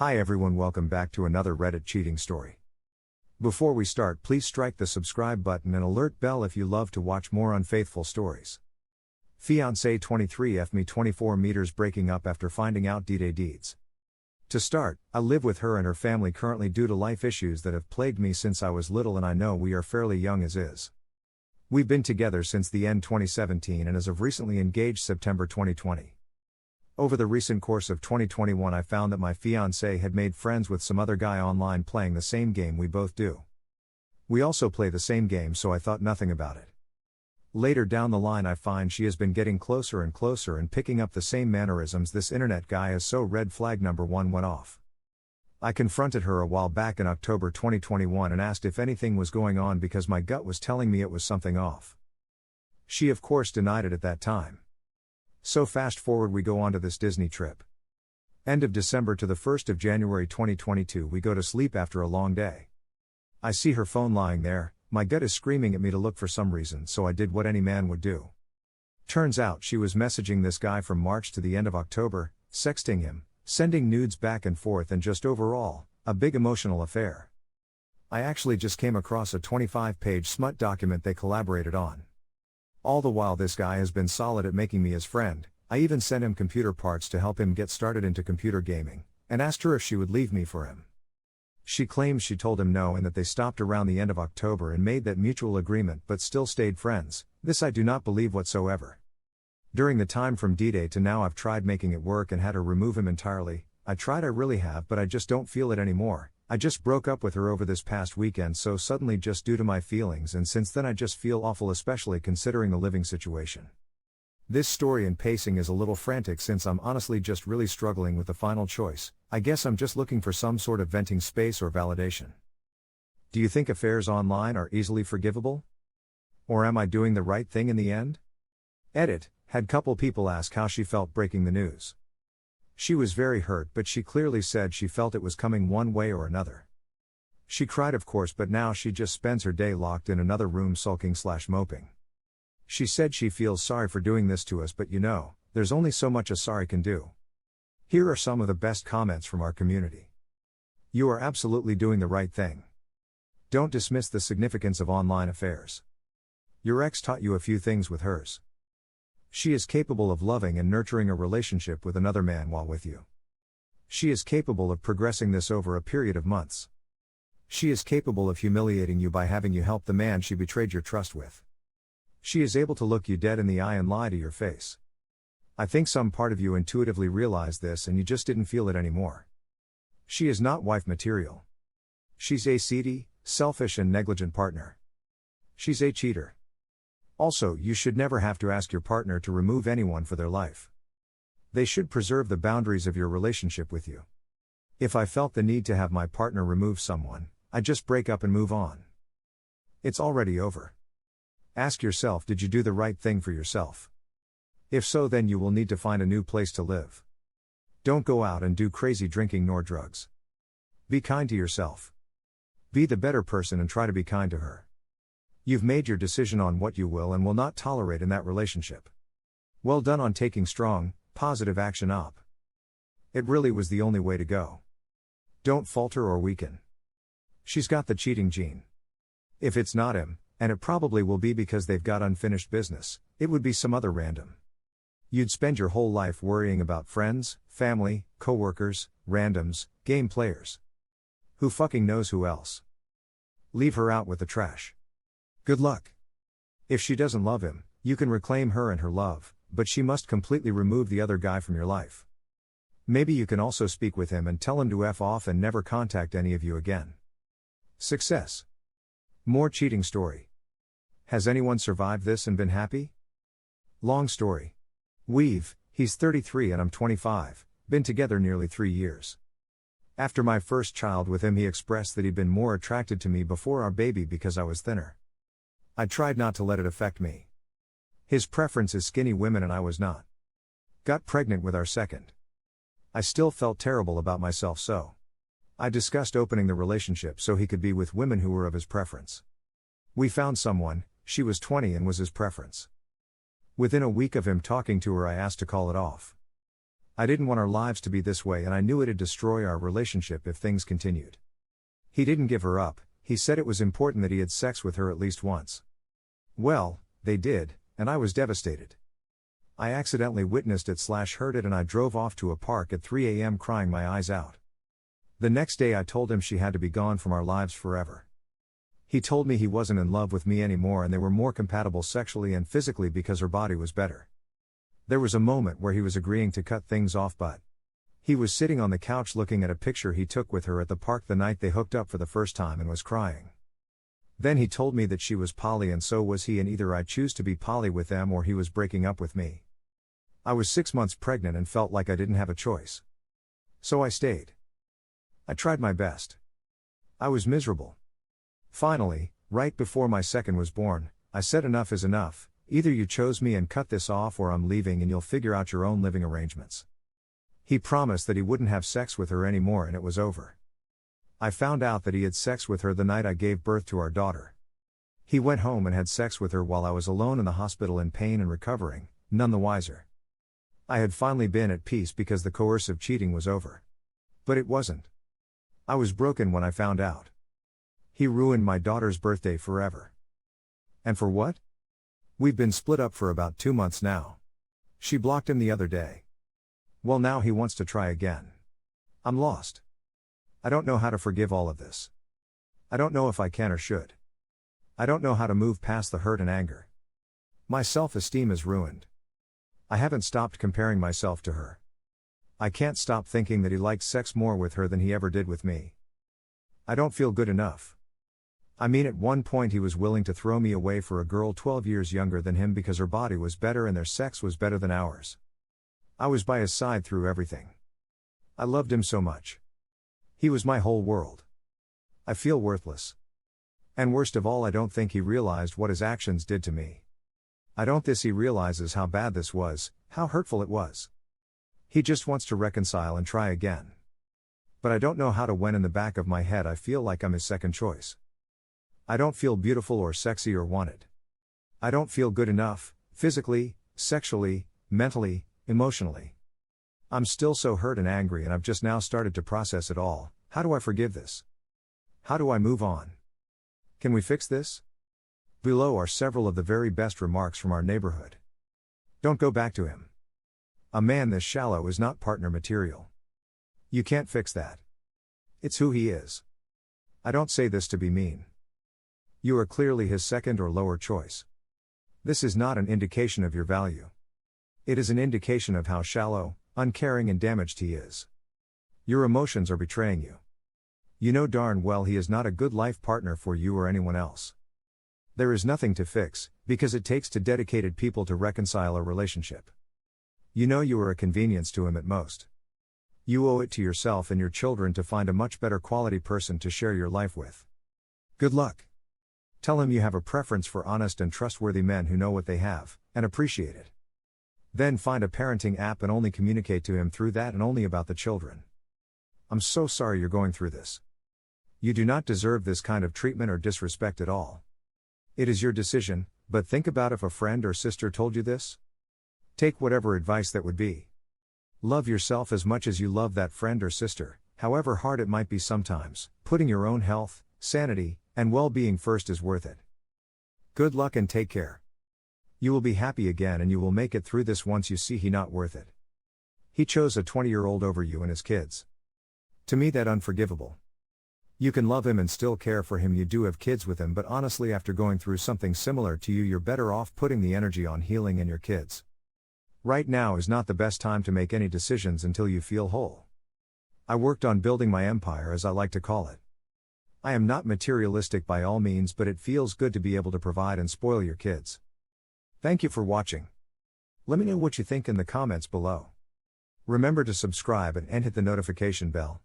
Hi everyone, welcome back to another Reddit cheating story. Before we start, please strike the subscribe button and alert bell if you love to watch more unfaithful stories. Fiancé 23 F me 24 meters breaking up after finding out D-Day deeds. To start, I live with her and her family currently due to life issues that have plagued me since I was little, and I know we are fairly young as is. We've been together since the end 2017 and as of recently engaged September 2020. Over the recent course of 2021 I found that my fiancé had made friends with some other guy online playing the same game we both do. We also play the same game, so I thought nothing about it. Later down the line I find she has been getting closer and closer and picking up the same mannerisms this internet guy has, so red flag number 1 went off. I confronted her a while back in October 2021 and asked if anything was going on because my gut was telling me it was something off. She of course denied it at that time. So fast forward, we go on to this Disney trip. End of December to the 1st of January 2022, we go to sleep after a long day. I see her phone lying there, my gut is screaming at me to look for some reason, so I did what any man would do. Turns out she was messaging this guy from March to the end of October, sexting him, sending nudes back and forth, and just overall, a big emotional affair. I actually just came across a 25-page smut document they collaborated on. All the while this guy has been solid at making me his friend. I even sent him computer parts to help him get started into computer gaming, and asked her if she would leave me for him. She claims she told him no and that they stopped around the end of October and made that mutual agreement but still stayed friends. This I do not believe whatsoever. During the time from D-Day to now I've tried making it work and had her remove him entirely. I really have, but I just don't feel it anymore. I just broke up with her over this past weekend so suddenly just due to my feelings, and since then I just feel awful, especially considering the living situation. This story and pacing is a little frantic since I'm honestly just really struggling with the final choice. I guess I'm just looking for some sort of venting space or validation. Do you think affairs online are easily forgivable? Or am I doing the right thing in the end? Edit, had couple people ask how she felt breaking the news. She was very hurt, but she clearly said she felt it was coming one way or another. She cried of course, but now she just spends her day locked in another room sulking/moping. She said she feels sorry for doing this to us, but there's only so much a sorry can do. Here are some of the best comments from our community. You are absolutely doing the right thing. Don't dismiss the significance of online affairs. Your ex taught you a few things with hers. She is capable of loving and nurturing a relationship with another man while with you. She is capable of progressing this over a period of months. She is capable of humiliating you by having you help the man she betrayed your trust with. She is able to look you dead in the eye and lie to your face. I think some part of you intuitively realized this and you just didn't feel it anymore. She is not wife material. She's a seedy, selfish and negligent partner. She's a cheater. Also, you should never have to ask your partner to remove anyone for their life. They should preserve the boundaries of your relationship with you. If I felt the need to have my partner remove someone, I'd just break up and move on. It's already over. Ask yourself, did you do the right thing for yourself? If so, then you will need to find a new place to live. Don't go out and do crazy drinking nor drugs. Be kind to yourself. Be the better person and try to be kind to her. You've made your decision on what you will and will not tolerate in that relationship. Well done on taking strong, positive action up. It really was the only way to go. Don't falter or weaken. She's got the cheating gene. If it's not him, and it probably will be because they've got unfinished business, it would be some other random. You'd spend your whole life worrying about friends, family, coworkers, randoms, game players. Who fucking knows who else? Leave her out with the trash. Good luck. If she doesn't love him, you can reclaim her and her love, but she must completely remove the other guy from your life. Maybe you can also speak with him and tell him to F off and never contact any of you again. Success. More cheating story. Has anyone survived this and been happy? Long story. He's 33 and I'm 25, been together nearly 3 years. After my first child with him, he expressed that he'd been more attracted to me before our baby because I was thinner. I tried not to let it affect me. His preference is skinny women and I was not. Got pregnant with our second. I still felt terrible about myself, so I discussed opening the relationship so he could be with women who were of his preference. We found someone, she was 20 and was his preference. Within a week of him talking to her, I asked to call it off. I didn't want our lives to be this way, and I knew it'd destroy our relationship if things continued. He didn't give her up. He said it was important that he had sex with her at least once. Well, they did, and I was devastated. I accidentally witnessed it/heard it, and I drove off to a park at 3 a.m. crying my eyes out. The next day I told him she had to be gone from our lives forever. He told me he wasn't in love with me anymore and they were more compatible sexually and physically because her body was better. There was a moment where he was agreeing to cut things off, but he was sitting on the couch looking at a picture he took with her at the park the night they hooked up for the first time and was crying. Then he told me that she was poly and so was he, and either I choose to be poly with them or he was breaking up with me. I was 6 months pregnant and felt like I didn't have a choice. So I stayed. I tried my best. I was miserable. Finally, right before my second was born, I said enough is enough, either you chose me and cut this off or I'm leaving and you'll figure out your own living arrangements. He promised that he wouldn't have sex with her anymore and it was over. I found out that he had sex with her the night I gave birth to our daughter. He went home and had sex with her while I was alone in the hospital in pain and recovering, none the wiser. I had finally been at peace because the coercive cheating was over. But it wasn't. I was broken when I found out. He ruined my daughter's birthday forever. And for what? We've been split up for about 2 months now. She blocked him the other day. Well, now he wants to try again. I'm lost. I don't know how to forgive all of this. I don't know if I can or should. I don't know how to move past the hurt and anger. My self-esteem is ruined. I haven't stopped comparing myself to her. I can't stop thinking that he liked sex more with her than he ever did with me. I don't feel good enough. I mean, at one point he was willing to throw me away for a girl 12 years younger than him because her body was better and their sex was better than ours. I was by his side through everything. I loved him so much. He was my whole world. I feel worthless. And worst of all, I don't think he realized what his actions did to me. I don't think he realizes how bad this was, how hurtful it was. He just wants to reconcile and try again. But I don't know how to when in the back of my head I feel like I'm his second choice. I don't feel beautiful or sexy or wanted. I don't feel good enough, physically, sexually, mentally, emotionally. I'm still so hurt and angry and I've just now started to process it all. How do I forgive this? How do I move on? Can we fix this? Below are several of the very best remarks from our neighborhood. Don't go back to him. A man this shallow is not partner material. You can't fix that. It's who he is. I don't say this to be mean. You are clearly his second or lower choice. This is not an indication of your value. It is an indication of how shallow, uncaring and damaged he is. Your emotions are betraying you. You know darn well he is not a good life partner for you or anyone else. There is nothing to fix, because it takes two dedicated people to reconcile a relationship. You know you are a convenience to him at most. You owe it to yourself and your children to find a much better quality person to share your life with. Good luck. Tell him you have a preference for honest and trustworthy men who know what they have, and appreciate it. Then find a parenting app and only communicate to him through that and only about the children. I'm so sorry you're going through this. You do not deserve this kind of treatment or disrespect at all. It is your decision, but think about if a friend or sister told you this. Take whatever advice that would be. Love yourself as much as you love that friend or sister, however hard it might be sometimes. Putting your own health, sanity, and well-being first is worth it. Good luck and take care. You will be happy again and you will make it through this once you see he not worth it. He chose a 20-year-old over you and his kids. To me that unforgivable. You can love him and still care for him, you do have kids with him, but honestly after going through something similar to you, you're better off putting the energy on healing and your kids. Right now is not the best time to make any decisions until you feel whole. I worked on building my empire, as I like to call it. I am not materialistic by all means, but it feels good to be able to provide and spoil your kids. Thank you for watching. Let me know what you think in the comments below. Remember to subscribe and hit the notification bell.